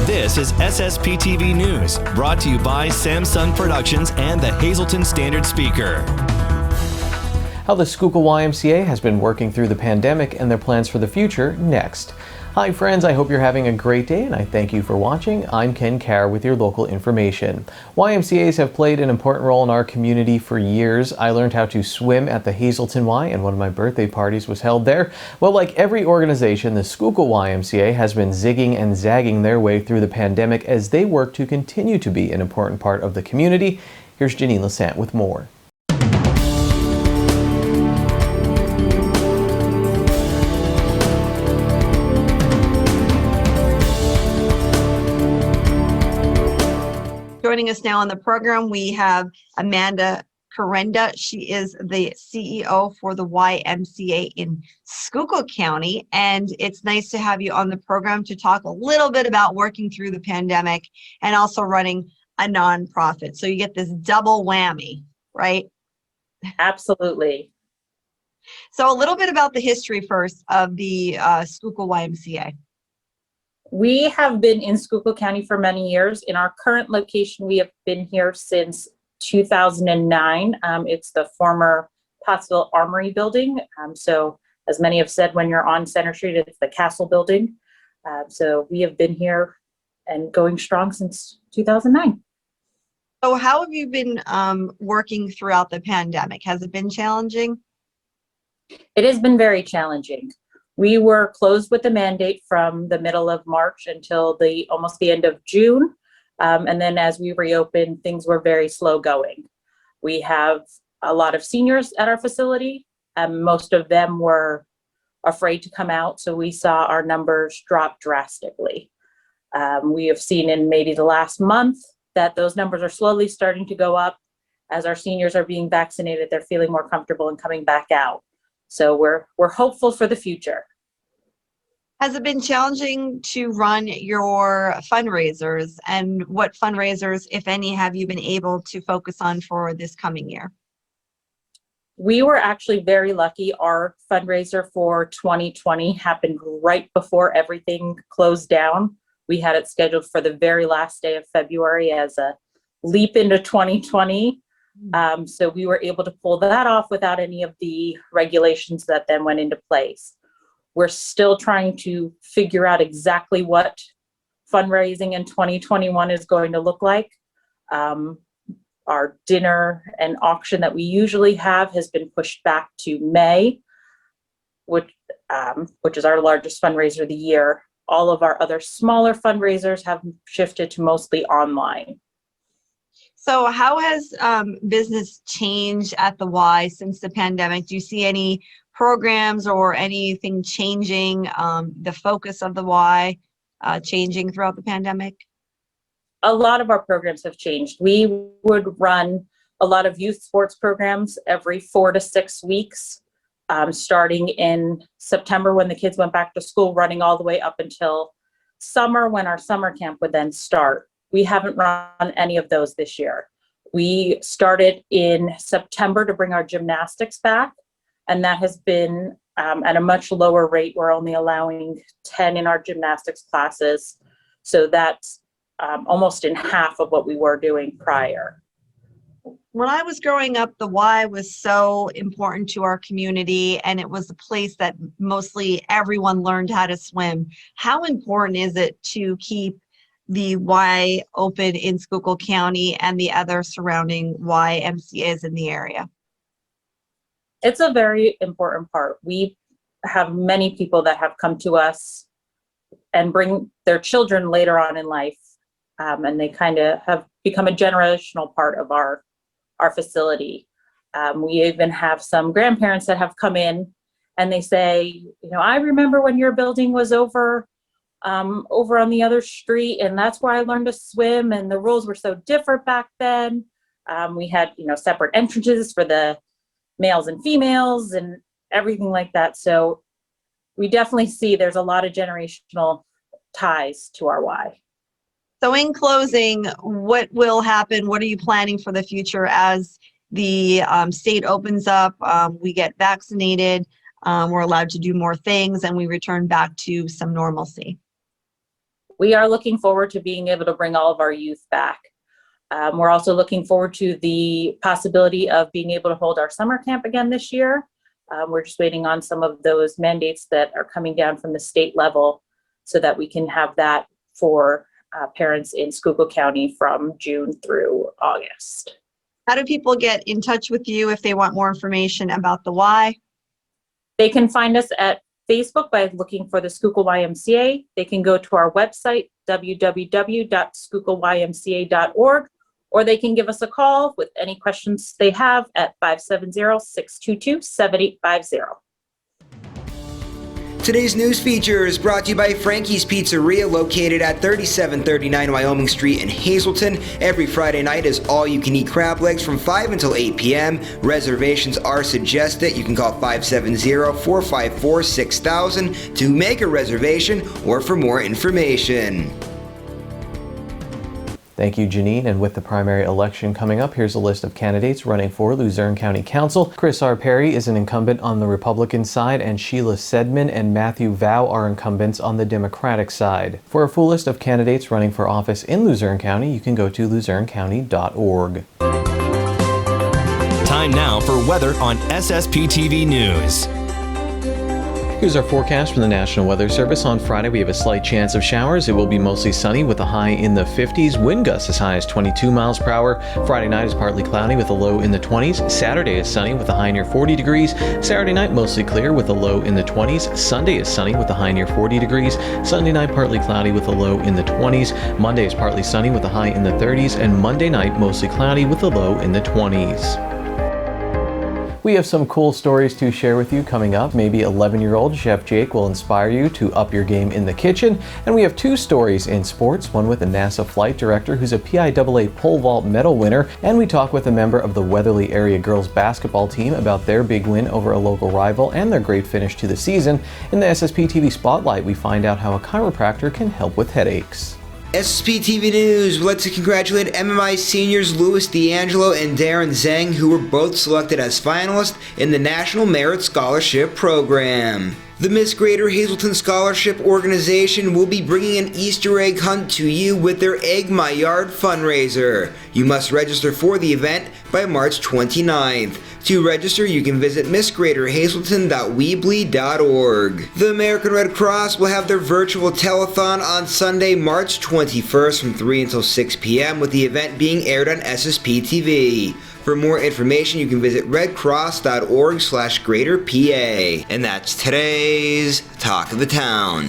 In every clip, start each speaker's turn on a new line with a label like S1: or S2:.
S1: This is SSPTV News, brought to you by Samsung Productions and the Hazleton Standard Speaker.
S2: How the Schuylkill YMCA has been working through the pandemic and their plans for the future next. Hi friends, I hope you're having a great day and I thank you for watching. I'm Ken Carr with your local information. YMCAs have played an important role in our community for years. I learned how to swim at the Hazleton Y and one of my birthday parties was held there. Well, like every organization, the Schuylkill YMCA has been zigging and zagging their way through the pandemic as they work to continue to be an important part of the community. Here's Janine Lassant with more.
S3: Joining us now on the program, we have Amanda Correnda. She is the CEO for the YMCA in Schuylkill County, and it's nice to have you on the program to talk a little bit about working through the pandemic and also running a nonprofit. So you get this double whammy, right?
S4: Absolutely.
S3: So a little bit about the history first of the Schuylkill YMCA.
S4: We have been in Schuylkill County for many years. In our current location, we have been here since 2009. It's the former Pottsville Armory building. So as many have said, when you're on Center Street, it's the Castle building. So we have been here and going strong since 2009.
S3: So how have you been working throughout the pandemic? Has it been challenging?
S4: It has been very challenging. We were closed with the mandate from the middle of March until almost the end of June. And then as we reopened, things were very slow going. We have a lot of seniors at our facility, and most of them were afraid to come out. So we saw our numbers drop drastically. We have seen in maybe the last month that those numbers are slowly starting to go up. As our seniors are being vaccinated, they're feeling more comfortable and coming back out. So we're hopeful for the future.
S3: Has it been challenging to run your fundraisers, and what fundraisers, if any, have you been able to focus on for this coming year?
S4: We were actually very lucky. Our fundraiser for 2020 happened right before everything closed down. We had it scheduled for the very last day of February as a leap into 2020. So we were able to pull that off without any of the regulations that then went into place. We're still trying to figure out exactly what fundraising in 2021 is going to look like. Our dinner and auction that we usually have has been pushed back to May, which is our largest fundraiser of the year. All of our other smaller fundraisers have shifted to mostly online.
S3: So how has business changed at the Y since the pandemic? Do you see any programs or anything changing, the focus of the Y changing throughout the pandemic?
S4: A lot of our programs have changed. We would run a lot of youth sports programs every 4 to 6 weeks, starting in September when the kids went back to school, running all the way up until summer when our summer camp would then start. We haven't run any of those this year. We started in September to bring our gymnastics back, and that has been at a much lower rate. We're only allowing 10 in our gymnastics classes. So that's almost in half of what we were doing prior.
S3: When I was growing up, the Y was so important to our community, and it was a place that mostly everyone learned how to swim. How important is it to keep the Y open in Schuylkill County and the other surrounding YMCAs in the area?
S4: It's a very important part. We have many people that have come to us and bring their children later on in life, and they kind of have become a generational part of our facility. We even have some grandparents that have come in and they say, I remember when your building was over on the other street, and that's where I learned to swim, and the rules were so different back then. We had, separate entrances for the males and females and everything like that. So we definitely see there's a lot of generational ties to our Y.
S3: So in closing, what will happen? What are you planning for the future as the state opens up, we get vaccinated, we're allowed to do more things, and we return back to some normalcy.
S4: We are looking forward to being able to bring all of our youth back. We're also looking forward to the possibility of being able to hold our summer camp again this year. We're just waiting on some of those mandates that are coming down from the state level so that we can have that for parents in Schuylkill County from June through August.
S3: How do people get in touch with you if they want more information about the Y?
S4: They can find us at Facebook by looking for the Schuylkill YMCA. They can go to our website, www.schuylkillymca.org, or they can give us a call with any questions they have at 570-622-7850.
S5: Today's news feature is brought to you by Frankie's Pizzeria, located at 3739 Wyoming Street in Hazleton. Every Friday night is all-you-can-eat crab legs from 5 until 8 p.m. Reservations are suggested. You can call 570-454-6000 to make a reservation or for more information.
S2: Thank you, Janine. And with the primary election coming up, here's a list of candidates running for Luzerne County Council. Chris R. Perry is an incumbent on the Republican side, and Sheila Sedman and Matthew Vow are incumbents on the Democratic side. For a full list of candidates running for office in Luzerne County, you can go to luzernecounty.org.
S1: Time now for weather on SSPTV News.
S2: Here's our forecast from the National Weather Service. On Friday, we have a slight chance of showers. It will be mostly sunny with a high in the 50s. Wind gusts as high as 22 miles per hour. Friday night is partly cloudy with a low in the 20s. Saturday is sunny with a high near 40 degrees. Saturday night mostly clear with a low in the 20s. Sunday is sunny with a high near 40 degrees. Sunday night partly cloudy with a low in the 20s. Monday is partly sunny with a high in the 30s. And Monday night mostly cloudy with a low in the 20s. We have some cool stories to share with you coming up. Maybe 11-year-old Chef Jake will inspire you to up your game in the kitchen. And we have two stories in sports, one with a NASA flight director who's a PIAA pole vault medal winner, and we talk with a member of the Weatherly area girls basketball team about their big win over a local rival and their great finish to the season. In the SSPTV Spotlight, we find out how a chiropractor can help with headaches.
S5: SSPTV News would like to congratulate MMI seniors Louis D'Angelo and Darren Zhang, who were both selected as finalists in the National Merit Scholarship Program. The Miss Greater Hazleton Scholarship Organization will be bringing an Easter egg hunt to you with their Egg My Yard fundraiser. You must register for the event by March 29th. To register, you can visit missgreaterhazleton.weebly.org. The American Red Cross will have their virtual telethon on Sunday, March 21st from 3 until 6 p.m. with the event being aired on SSPTV. For more information, you can visit redcross.org/greaterpa. And that's today's Talk of the Town.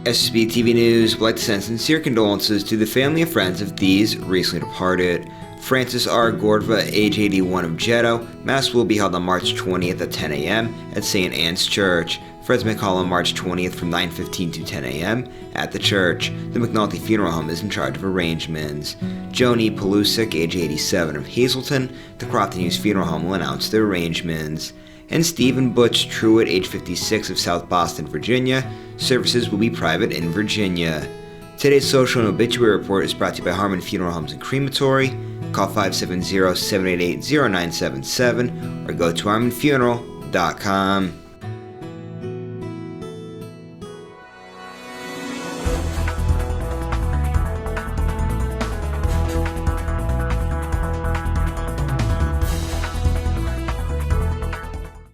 S5: SSPTV News would like to send sincere condolences to the family and friends of these recently departed. Francis R. Gordva, age 81 of Jetto. Mass will be held on March 20th at 10 a.m. at St. Anne's Church. Friends may call on March 20th from 9:15 to 10 a.m. at the church. The McNulty Funeral Home is in charge of arrangements. Joni Pelusic, age 87 of Hazleton. The Crofton Hughes Funeral Home will announce their arrangements. And Stephen Butch Truitt, age 56 of South Boston, Virginia. Services will be private in Virginia. Today's social and obituary report is brought to you by Harmon Funeral Homes and Crematory. Call 570-788-0977 or go to harmonfuneral.com.